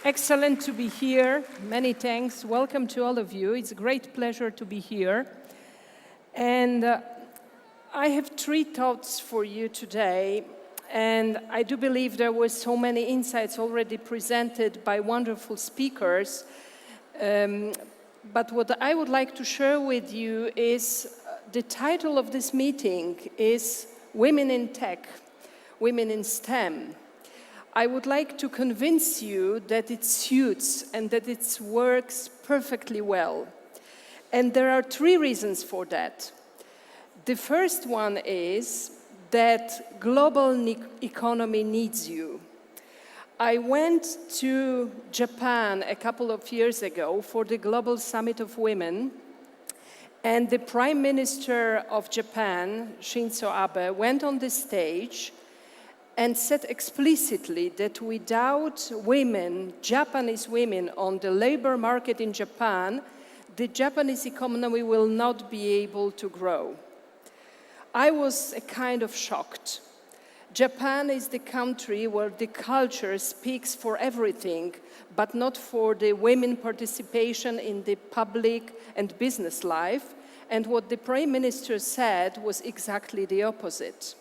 Excellent to be here. Many thanks. Welcome to all of you. It's a great pleasure to be here. And I have 3 thoughts for you today. And I do believe there were so many insights already presented by wonderful speakers. But what I would like to share with you is the title of this meeting is Women in Tech, Women in STEM. I would like to convince you that it suits and that it works perfectly well. And there are 3 reasons for that. The first one is that global economy needs you. I went to Japan a couple of years ago for the Global Summit of Women, and the Prime Minister of Japan, Shinzo Abe, went on the stage and said explicitly that without women, Japanese women, on the labor market in Japan, the Japanese economy will not be able to grow. I was kind of shocked. Japan is the country where the culture speaks for everything, but not for the women participation in the public and business life. And what the Prime Minister said was exactly the opposite.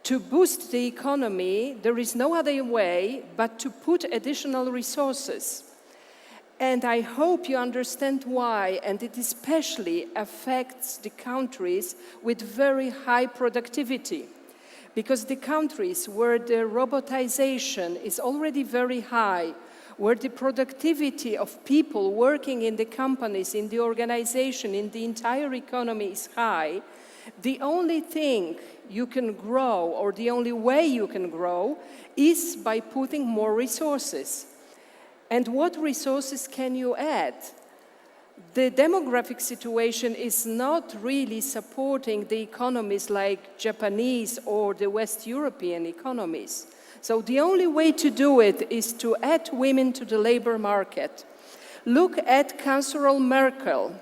To boost the economy, there is no other way but to put additional resources. And I hope you understand why, and it especially affects the countries with very high productivity. Because the countries where the robotization is already very high, where the productivity of people working in the companies, in the organization, in the entire economy is high, the only thing you can grow, or the only way you can grow, is by putting more resources. And what resources can you add? The demographic situation is not really supporting the economies like Japanese or the West European economies. So the only way to do it is to add women to the labor market. Look at Chancellor Merkel.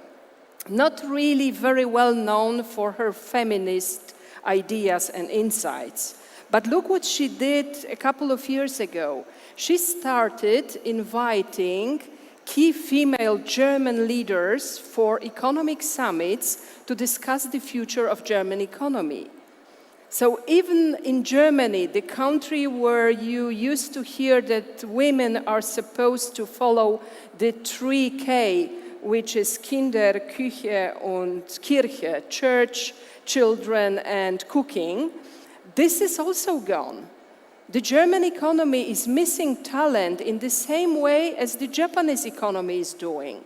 Not really very well known for her feminist ideas and insights. But look what she did a couple of years ago. She started inviting key female German leaders for economic summits to discuss the future of German economy. So even in Germany, the country where you used to hear that women are supposed to follow the 3K, which is Kinder, Küche und Kirche, church, children, and cooking, this is also gone. The German economy is missing talent in the same way as the Japanese economy is doing.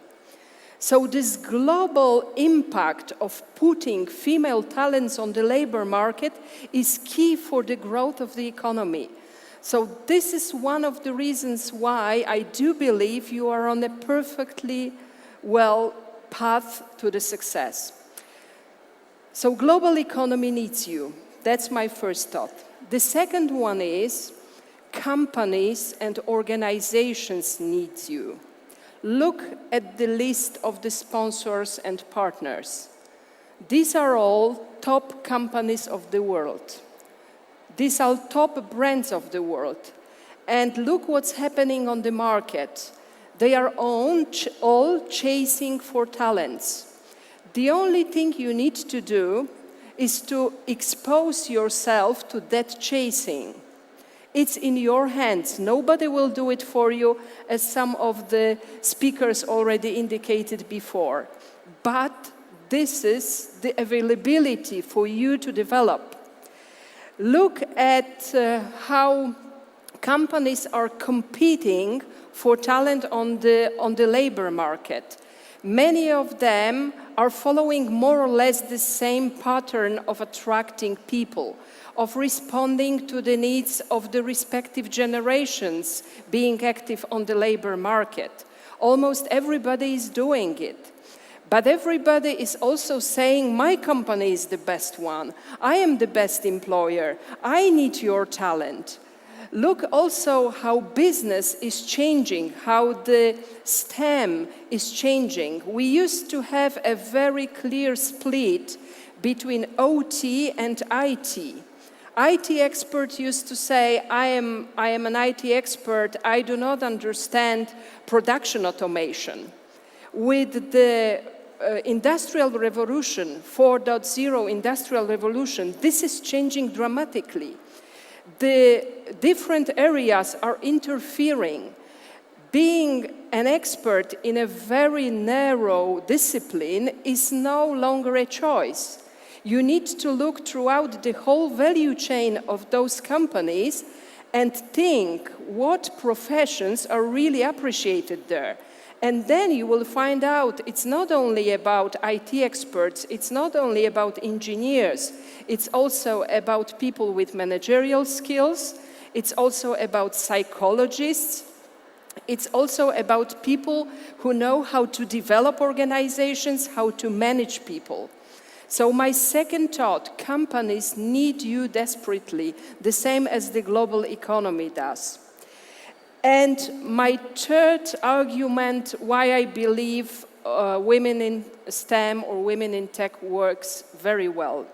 So this global impact of putting female talents on the labor market is key for the growth of the economy. So this is one of the reasons why I do believe you are on a perfectly well path to the success. So global economy needs you. That's my first thought. The second one is companies and organizations need you. Look at the list of the sponsors and partners. These are all top companies of the world. These are top brands of the world. And look what's happening on the market. They are all chasing for talents. The only thing you need to do is to expose yourself to that chasing. It's in your hands. Nobody will do it for you, as some of the speakers already indicated before. But this is the availability for you to develop. Look at how companies are competing for talent on the labor market. Many of them are following more or less the same pattern of attracting people, of responding to the needs of the respective generations being active on the labor market. Almost everybody is doing it. But everybody is also saying, my company is the best one. I am the best employer. I need your talent. Look also how business is changing, how the STEM is changing. We used to have a very clear split between OT and IT. IT experts used to say, I am an IT expert, I do not understand production automation. With the Industrial Revolution, 4.0 Industrial Revolution, this is changing dramatically. The different areas are interfering. Being an expert in a very narrow discipline is no longer a choice. You need to look throughout the whole value chain of those companies and think what professions are really appreciated there. And then you will find out it's not only about IT experts, it's not only about engineers, it's also about people with managerial skills, it's also about psychologists, it's also about people who know how to develop organizations, how to manage people. So my second thought, companies need you desperately, the same as the global economy does. And my third argument why I believe women in STEM or women in tech works very well.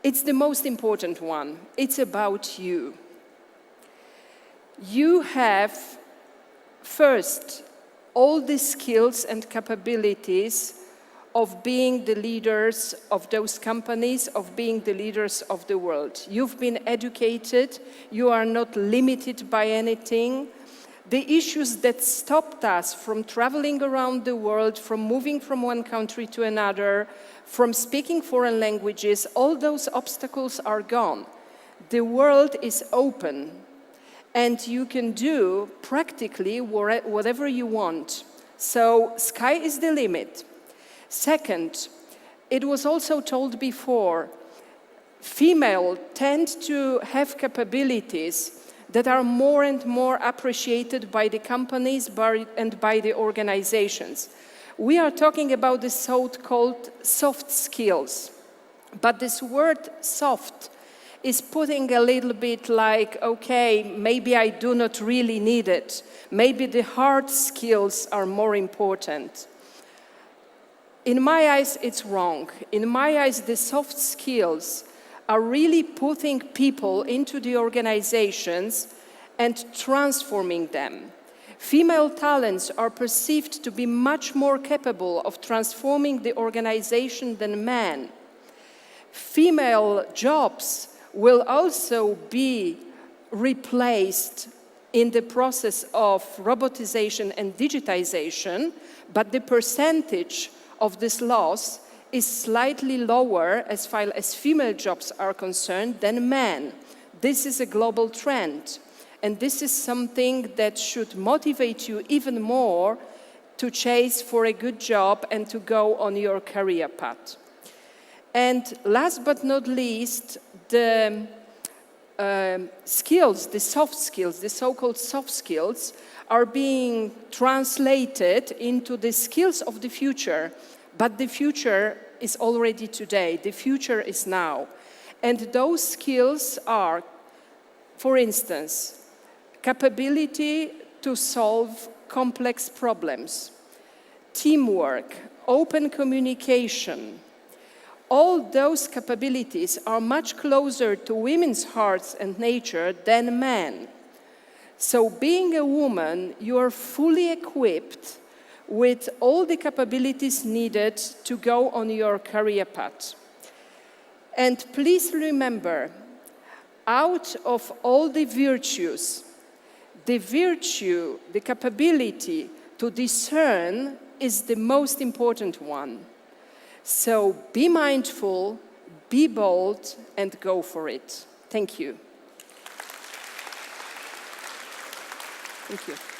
It's the most important one. It's about you. You have, first, all the skills and capabilities of being the leaders of those companies, of being the leaders of the world. You've been educated, you are not limited by anything. The issues that stopped us from traveling around the world, from moving from one country to another, from speaking foreign languages, all those obstacles are gone. The world is open, and you can do practically whatever you want. So, sky is the limit. Second, it was also told before, females tend to have capabilities that are more and more appreciated by the companies and by the organizations. We are talking about the so-called soft skills, but this word soft is putting a little bit like, okay, maybe I do not really need it. Maybe the hard skills are more important. In my eyes, it's wrong. In my eyes, the soft skills are really putting people into the organizations and transforming them. Female talents are perceived to be much more capable of transforming the organization than men. Female jobs will also be replaced in the process of robotization and digitization, but the percentage of this loss is slightly lower as far as female jobs are concerned than men. This is a global trend, and this is something that should motivate you even more to chase for a good job and to go on your career path. And last but not least, the skills, the soft skills, the so-called soft skills, are being translated into the skills of the future, but the future is already today. The future is now. And those skills are, for instance, capability to solve complex problems, teamwork, open communication. All those capabilities are much closer to women's hearts and nature than men. So being a woman, you are fully equipped with all the capabilities needed to go on your career path. And please remember, out of all the virtues, the virtue, the capability to discern is the most important one. So be mindful, be bold, and go for it. Thank you. Thank you.